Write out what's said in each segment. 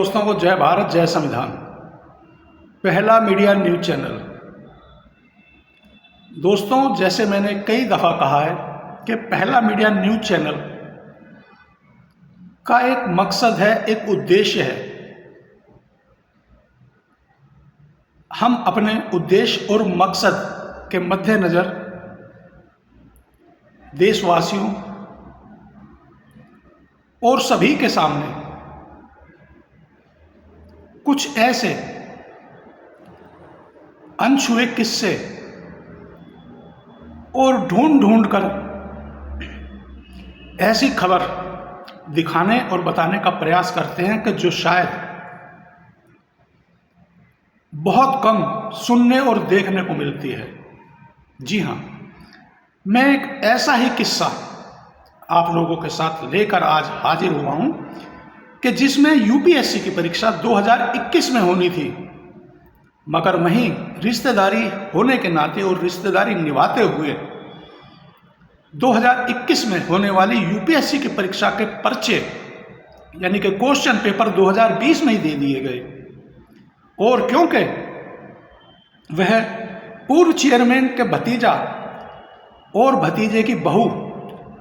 दोस्तों को जय भारत जय संविधान। पहला मीडिया न्यूज चैनल। दोस्तों, जैसे मैंने कई दफ़ा कहा है कि पहला मीडिया न्यूज चैनल का एक मकसद है, एक उद्देश्य है। हम अपने उद्देश्य और मकसद के मद्देनज़र देशवासियों और सभी के सामने कुछ ऐसे अनछुए किस्से और ढूंढ कर ऐसी खबर दिखाने और बताने का प्रयास करते हैं कि जो शायद बहुत कम सुनने और देखने को मिलती है। जी हाँ, मैं एक ऐसा ही किस्सा आप लोगों के साथ लेकर आज हाजिर हुआ हूं कि जिसमें यूपीएससी की परीक्षा 2021 में होनी थी, मगर वहीं रिश्तेदारी होने के नाते और रिश्तेदारी निभाते हुए 2021 में होने वाली यूपीएससी की परीक्षा के पर्चे यानी कि क्वेश्चन पेपर 2020 में ही दे दिए गए। और क्योंकि वह पूर्व चेयरमैन के भतीजा और भतीजे की बहू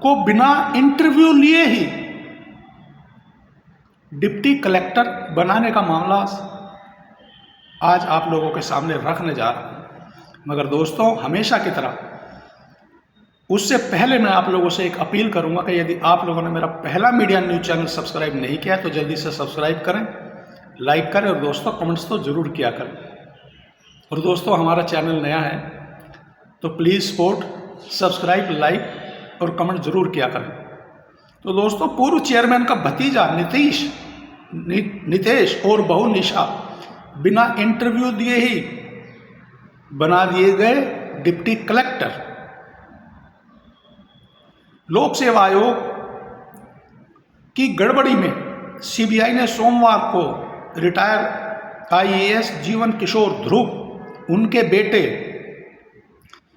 को बिना इंटरव्यू लिए ही डिप्टी कलेक्टर बनाने का मामला आज आप लोगों के सामने रखने जा रहा हूं। मगर दोस्तों, हमेशा की तरह उससे पहले मैं आप लोगों से एक अपील करूंगा कि यदि आप लोगों ने मेरा पहला मीडिया न्यूज चैनल सब्सक्राइब नहीं किया है तो जल्दी से सब्सक्राइब करें, लाइक करें और दोस्तों कमेंट्स तो ज़रूर किया करें। और दोस्तों, हमारा चैनल नया है तो प्लीज़ सपोर्ट, सब्सक्राइब, लाइक और कमेंट ज़रूर किया करें। तो दोस्तों, पूर्व चेयरमैन का भतीजा नितेश और बहू निशा बिना इंटरव्यू दिए ही बना दिए गए डिप्टी कलेक्टर। लोक सेवा आयोग की गड़बड़ी में सीबीआई ने सोमवार को रिटायर आईएएस जीवन किशोर ध्रुव, उनके बेटे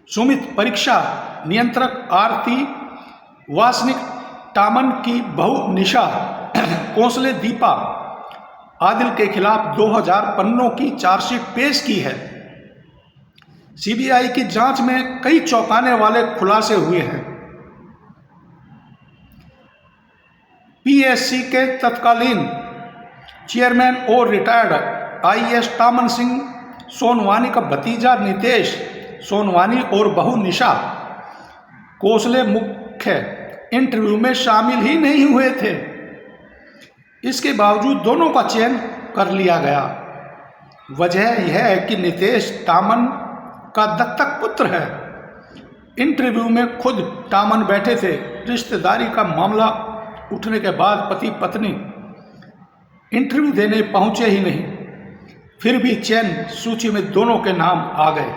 सुमित, परीक्षा नियंत्रक आरती वासनिक, टामन की बहू निशा, कौंसले दीपा आदिल के खिलाफ 2000 पन्नों की चार्जशीट पेश की है। सीबीआई की जांच में कई चौंकाने वाले खुलासे हुए हैं। पीएससी के तत्कालीन चेयरमैन और रिटायर्ड आईएएस टामन सिंह सोनवानी का भतीजा नितेश सोनवानी और बहू निशा कौंसले मुख्य इंटरव्यू में शामिल ही नहीं हुए थे। इसके बावजूद दोनों का चयन कर लिया गया। वजह यह है कि नितेश टामन का दत्तक पुत्र है। इंटरव्यू में खुद टामन बैठे थे। रिश्तेदारी का मामला उठने के बाद पति पत्नी इंटरव्यू देने पहुंचे ही नहीं, फिर भी चयन सूची में दोनों के नाम आ गए।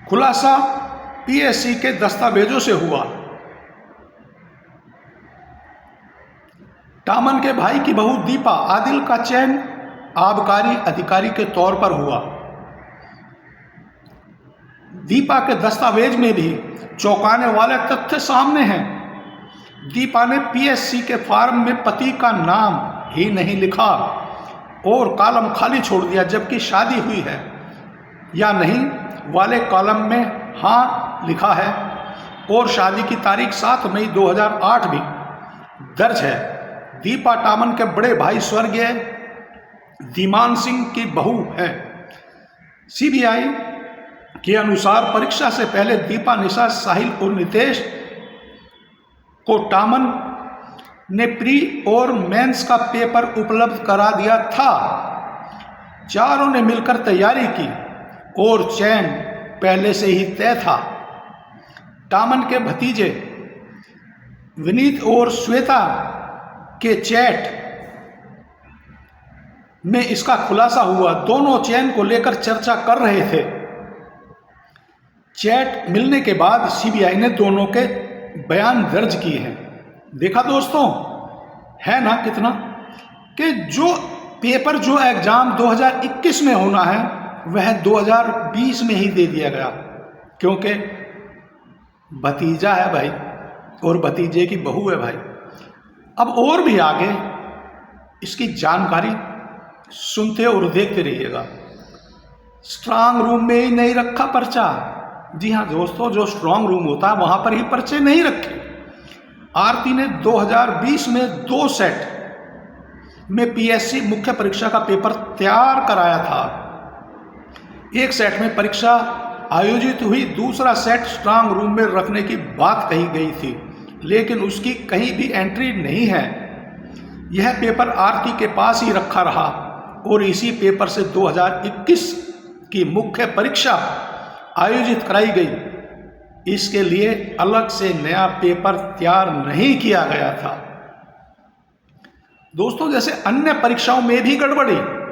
खुलासा पीएससी के दस्तावेजों से हुआ। टामन के भाई की बहू दीपा आदिल का चयन आबकारी अधिकारी के तौर पर हुआ। दीपा के दस्तावेज में भी चौंकाने वाले तथ्य सामने हैं। दीपा ने पीएससी के फॉर्म में पति का नाम ही नहीं लिखा और कॉलम खाली छोड़ दिया, जबकि शादी हुई है या नहीं वाले कॉलम में हाँ लिखा है और शादी की तारीख 7 मई 2008 भी दर्ज है। दीपा टामन के बड़े भाई स्वर्गीय धीमान सिंह की बहू है। सीबीआई के अनुसार परीक्षा से पहले दीपा, निशा, साहिल और नितेश को टामन ने प्री और मेंस का पेपर उपलब्ध करा दिया था। चारों ने मिलकर तैयारी की और चयन पहले से ही तय था। टामन के भतीजे विनीत और श्वेता के चैट में इसका खुलासा हुआ। दोनों चयन को लेकर चर्चा कर रहे थे। चैट मिलने के बाद सीबीआई ने दोनों के बयान दर्ज किए हैं। देखा दोस्तों, है ना कितना कि जो पेपर, जो एग्जाम 2021 में होना है वह 2020 में ही दे दिया गया, क्योंकि भतीजा है भाई और भतीजे की बहू है भाई। अब और भी आगे इसकी जानकारी सुनते और देखते रहिएगा। स्ट्रांग रूम में ही नहीं रखा पर्चा। जी हाँ दोस्तों, जो स्ट्रांग रूम होता है वहाँ पर ही पर्चे नहीं रखे। आरती ने 2020 में 2 सेट में पीएससी मुख्य परीक्षा का पेपर तैयार कराया था। एक सेट में परीक्षा आयोजित हुई, दूसरा सेट स्ट्रांग रूम में रखने की बात कही गई थी, लेकिन उसकी कहीं भी एंट्री नहीं है। यह पेपर आरती के पास ही रखा रहा और इसी पेपर से 2021 की मुख्य परीक्षा आयोजित कराई गई। इसके लिए अलग से नया पेपर तैयार नहीं किया गया था। दोस्तों, जैसे अन्य परीक्षाओं में भी गड़बड़ी,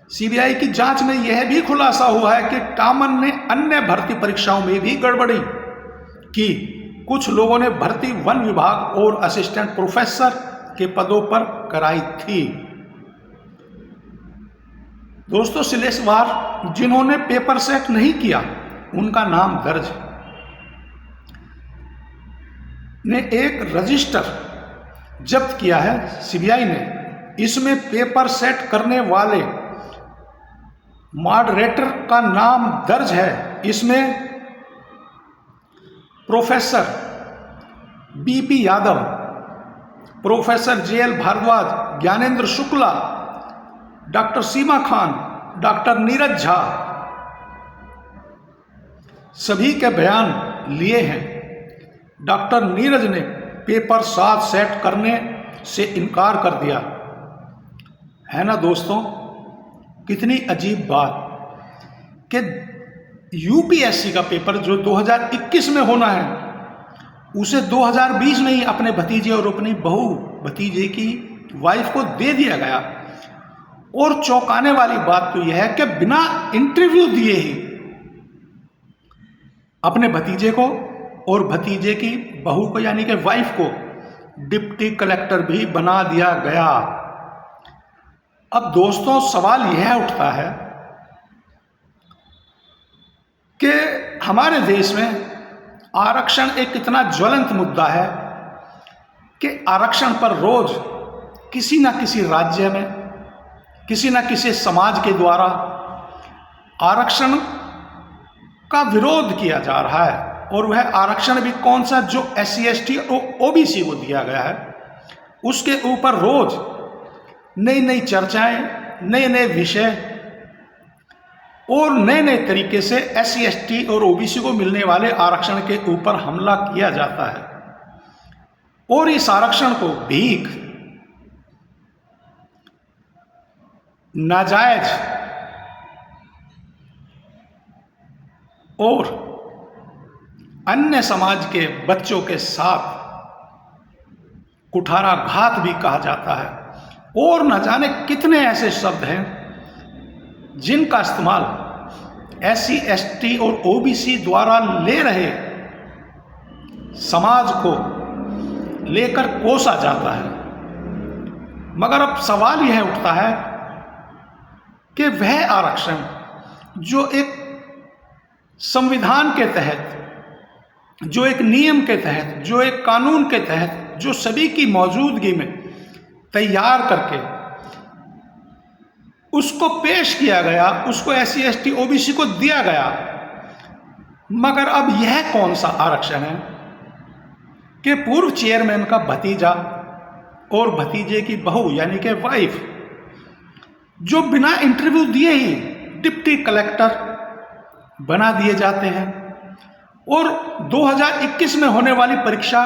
सीबीआई की जांच में यह भी खुलासा हुआ है कि टामन ने अन्य भर्ती परीक्षाओं में भी गड़बड़ी की। कुछ लोगों ने भर्ती वन विभाग और असिस्टेंट प्रोफेसर के पदों पर कराई थी। दोस्तों, सिलेक्शवार जिन्होंने पेपर सेट नहीं किया उनका नाम दर्ज ने एक रजिस्टर जब्त किया है सीबीआई ने। इसमें पेपर सेट करने वाले मॉडरेटर का नाम दर्ज है। इसमें professor BP Yadav, professor JL Bharadwaj, Gyanendra Shukla, doctor Seema Khan, doctor Neeraj Jha सभी के बयान लिए हैं। डॉक्टर नीरज ने पेपर साथ सेट करने से इनकार कर दिया है ना। दोस्तों, कितनी अजीब बात कि यूपीएससी का पेपर जो 2021 में होना है उसे 2020 में ही अपने भतीजे और अपनी बहू भतीजे की वाइफ को दे दिया गया। और चौंकाने वाली बात तो यह है कि बिना इंटरव्यू दिए ही अपने भतीजे को और भतीजे की बहू को यानी कि वाइफ को डिप्टी कलेक्टर भी बना दिया गया। अब दोस्तों, सवाल यह उठता है कि हमारे देश में आरक्षण एक इतना ज्वलंत मुद्दा है कि आरक्षण पर रोज किसी न किसी राज्य में किसी न किसी समाज के द्वारा आरक्षण का विरोध किया जा रहा है। और वह आरक्षण भी कौन सा, जो SC ST और OBC को दिया गया है, उसके ऊपर रोज नई नई चर्चाएं, नए नए विषय और नए नए तरीके से SC ST और OBC को मिलने वाले आरक्षण के ऊपर हमला किया जाता है। और इस आरक्षण को भीख, नाजायज और अन्य समाज के बच्चों के साथ कुठाराघात भी कहा जाता है। और न जाने कितने ऐसे शब्द हैं जिनका इस्तेमाल SC ST और OBC द्वारा ले रहे समाज को लेकर कोसा जाता है। मगर अब सवाल यह उठता है कि वह आरक्षण जो एक संविधान के तहत, जो एक नियम के तहत, जो एक कानून के तहत, जो सभी की मौजूदगी में तैयार करके उसको पेश किया गया, उसको SC ST OBC को दिया गया, मगर अब यह कौन सा आरक्षण है कि पूर्व चेयरमैन का भतीजा और भतीजे की बहू यानी कि वाइफ, जो बिना इंटरव्यू दिए ही डिप्टी कलेक्टर बना दिए जाते हैं। और 2021 में होने वाली परीक्षा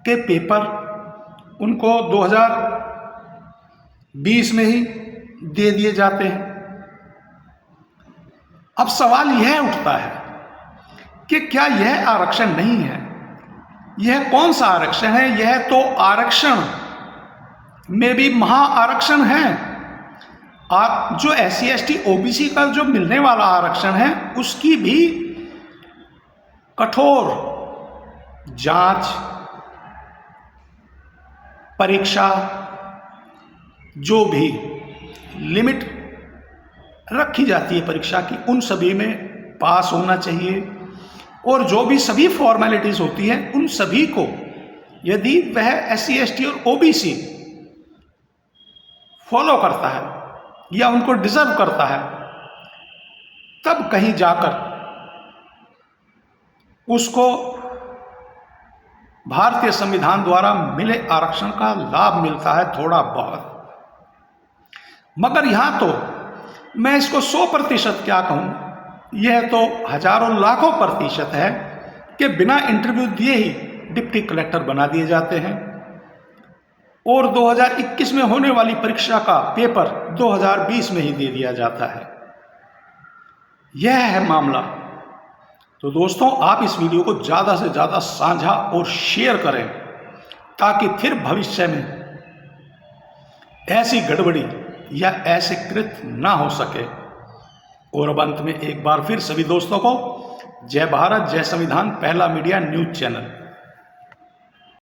के पेपर उनको 2020 में ही दे दिए जाते हैं। अब सवाल यह उठता है कि क्या यह आरक्षण नहीं है? यह कौन सा आरक्षण है? यह तो आरक्षण में भी महा आरक्षण है। जो SC ST OBC का जो मिलने वाला आरक्षण है उसकी भी कठोर जांच, परीक्षा, जो भी लिमिट रखी जाती है परीक्षा की, उन सभी में पास होना चाहिए। और जो भी सभी फॉर्मेलिटीज होती हैं उन सभी को, यदि वह SC ST और OBC फॉलो करता है या उनको डिजर्व करता है, तब कहीं जाकर उसको भारतीय संविधान द्वारा मिले आरक्षण का लाभ मिलता है, थोड़ा बहुत। मगर यहां तो मैं इसको 100% क्या कहूं, यह तो हजारों लाखों प्रतिशत है कि बिना इंटरव्यू दिए ही डिप्टी कलेक्टर बना दिए जाते हैं और 2021 में होने वाली परीक्षा का पेपर 2020 में ही दे दिया जाता है। यह है मामला। तो दोस्तों, आप इस वीडियो को ज़्यादा से ज़्यादा साझा और शेयर करें ताकि फिर भविष्य में ऐसी गड़बड़ी या ऐसे कृत्य ना हो सके। और अब अंत में एक बार फिर सभी दोस्तों को जय भारत, जय संविधान, पहला मीडिया न्यूज चैनल।